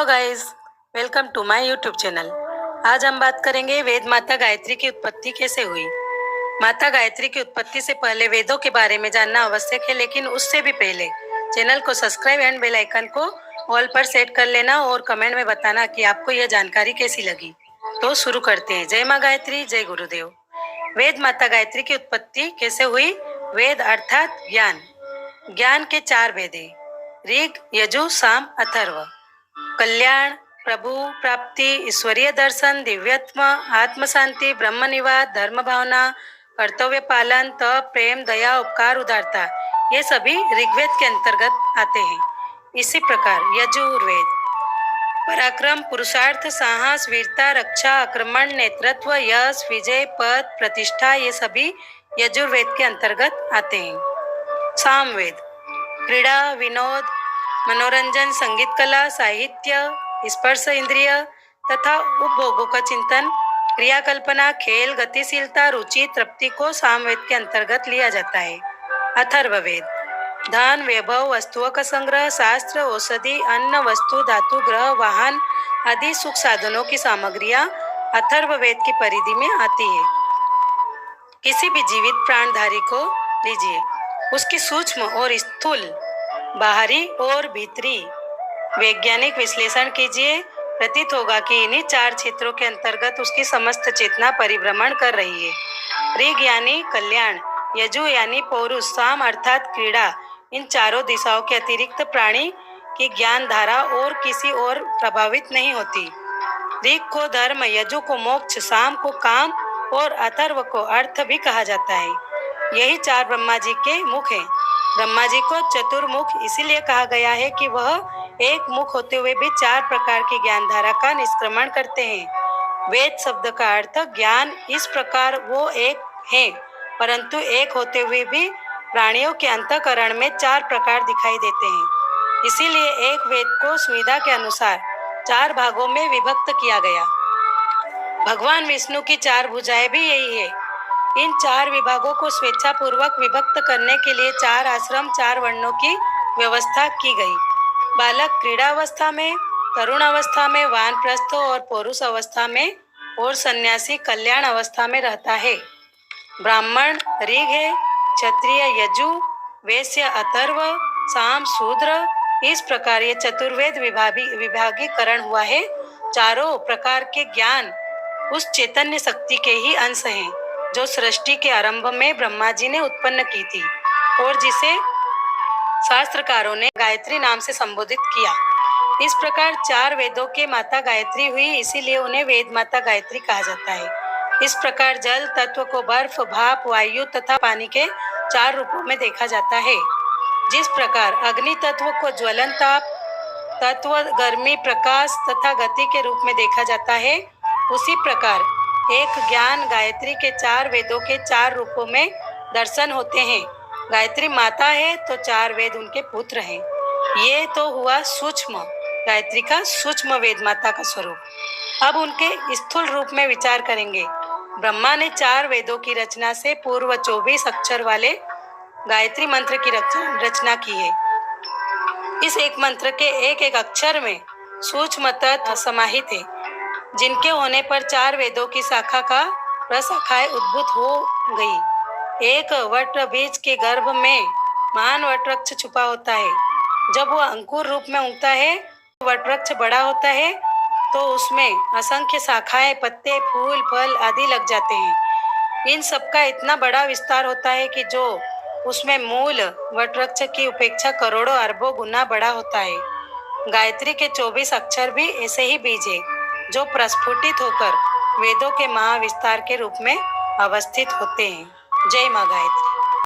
Guys, welcome to my YouTube channel. आज हम बात करेंगे वेद माता गायत्री की उत्पत्ति कैसे हुई। माता गायत्री की उत्पत्ति से पहले वेदों के बारे में जानना आवश्यक है, लेकिन उससे भी पहले चैनल को सब्सक्राइब एंड बेल आइकन को ऑल पर सेट कर लेना और कमेंट में बताना कि आपको यह जानकारी कैसी लगी। तो शुरू करते हैं। जय माँ गायत्री, जय गुरुदेव। वेद माता गायत्री की उत्पत्ति कैसे हुई। वेद अर्थात ज्ञान। ज्ञान के 4 वेद हैं, ऋग, यजु, साम, अथर्व। कल्याण, प्रभु प्राप्ति, ईश्वरीय दर्शन, दिव्यत्व, आत्म शांति, ब्रह्म निवास, धर्म भावना, कर्तव्य पालन, तप, प्रेम, दया, उपकार, उदारता, ये सभी ऋग्वेद के अंतर्गत आते हैं। इसी प्रकार यजुर्वेद पराक्रम, पुरुषार्थ, साहस, वीरता, रक्षा, आक्रमण, नेतृत्व, यश, विजय, पद, प्रतिष्ठा, ये सभी यजुर्वेद के अंतर्गत आते हैं। सामवेद क्रीड़ा, विनोद, मनोरंजन, संगीत, कला, साहित्य, स्पर्श इंद्रिय तथा उपभोगों का चिंतन, क्रियाकल्पना, खेल, गतिशीलता, रुचि, तृप्ति को सामवेद के अंतर्गत लिया जाता है। अथर्ववेद धन, वैभव, वस्तुओं का संग्रह, शास्त्र, औषधि, अन्न, वस्तु, धातु, ग्रह, वाहन आदि सुख साधनों की सामग्रियां अथर्ववेद की परिधि में आती है। किसी भी जीवित प्राणधारी को लीजिए, उसकी सूक्ष्म और स्थूल, बाहरी और भीतरी वैज्ञानिक विश्लेषण कीजिए। प्रतीत होगा कि इन्हीं 4 क्षेत्रों के अंतर्गत उसकी समस्त चेतना परिभ्रमण कर रही है। ऋग यानी कल्याण, यजु यानी पौरुष, साम अर्थात क्रीड़ा। इन चारों दिशाओं के अतिरिक्त प्राणी की ज्ञान धारा और किसी और प्रभावित नहीं होती। ऋग को धर्म, यजु को मोक्ष, साम को काम और अथर्व को अर्थ भी कहा जाता है। यही 4 ब्रह्मा जी के मुख हैं। ब्रह्मा जी को चतुर्मुख इसीलिए कहा गया है कि वह एक मुख होते हुए भी 4 प्रकार की ज्ञान धारा का निष्क्रमण करते हैं। वेद शब्द का अर्थ ज्ञान, इस प्रकार वो एक है, परंतु एक होते हुए भी प्राणियों के अंतःकरण में 4 प्रकार दिखाई देते हैं। इसीलिए एक वेद को सुविधा के अनुसार 4 भागों में विभक्त किया गया। भगवान विष्णु की 4 भुजाएं भी यही है। इन 4 विभागों को स्वेच्छापूर्वक विभक्त करने के लिए 4 आश्रम, 4 वर्णों की व्यवस्था की गई। बालक क्रीड़ावस्था में, तरुण अवस्था में, वानप्रस्थ और पौरुष अवस्था में और सन्यासी कल्याण अवस्था में रहता है। ब्राह्मण ऋग है, क्षत्रिय यजु, वैश्य अथर्व, साम शूद्र। इस प्रकार ये चतुर्वेद विभागीकरण हुआ है। चारों प्रकार के ज्ञान उस चैतन्य शक्ति के ही अंश हैं जो सृष्टि के आरंभ में ब्रह्मा जी ने उत्पन्न की थी और जिसे शास्त्रकारों ने गायत्री नाम से संबोधित किया। इस प्रकार 4 वेदों के माता गायत्री हुई, इसीलिए उन्हें वेद माता गायत्री कहा जाता है। इस प्रकार जल तत्व को बर्फ, भाप, वायु तथा पानी के 4 रूपों में देखा जाता है। जिस प्रकार अग्नि तत्व को ज्वलन ताप तत्व, गर्मी, प्रकाश तथा गति के रूप में देखा जाता है, उसी प्रकार एक ज्ञान गायत्री के 4 वेदों के 4 रूपों में दर्शन होते हैं। गायत्री माता है तो 4 वेद उनके पुत्र हैं। ये तो हुआ सूक्ष्म गायत्री का सूक्ष्म वेद माता का स्वरूप। अब उनके स्थूल रूप में विचार करेंगे। ब्रह्मा ने 4 वेदों की रचना से पूर्व 24 अक्षर वाले गायत्री मंत्र की रचना की है। इस एक मंत्र के एक एक अक्षर में सूक्ष्म तत्व समाहित है, जिनके होने पर 4 वेदों की शाखा का प्रशाखाएं उद्भूत हो गई। एक वट बीज के गर्भ में महान वटवृक्ष छुपा होता है। जब वह अंकुर रूप में उगता है, वटवृक्ष बड़ा होता है तो उसमें असंख्य शाखाएं, पत्ते, फूल, फल आदि लग जाते हैं। इन सब का इतना बड़ा विस्तार होता है कि जो उसमें मूल वटवृक्ष की उपेक्षा करोड़ों अरबों गुना बड़ा होता है। गायत्री के 24 अक्षर भी ऐसे ही बीज है जो प्रस्फुटित होकर वेदों के महाविस्तार के रूप में अवस्थित होते हैं। जय माँ गायत्री।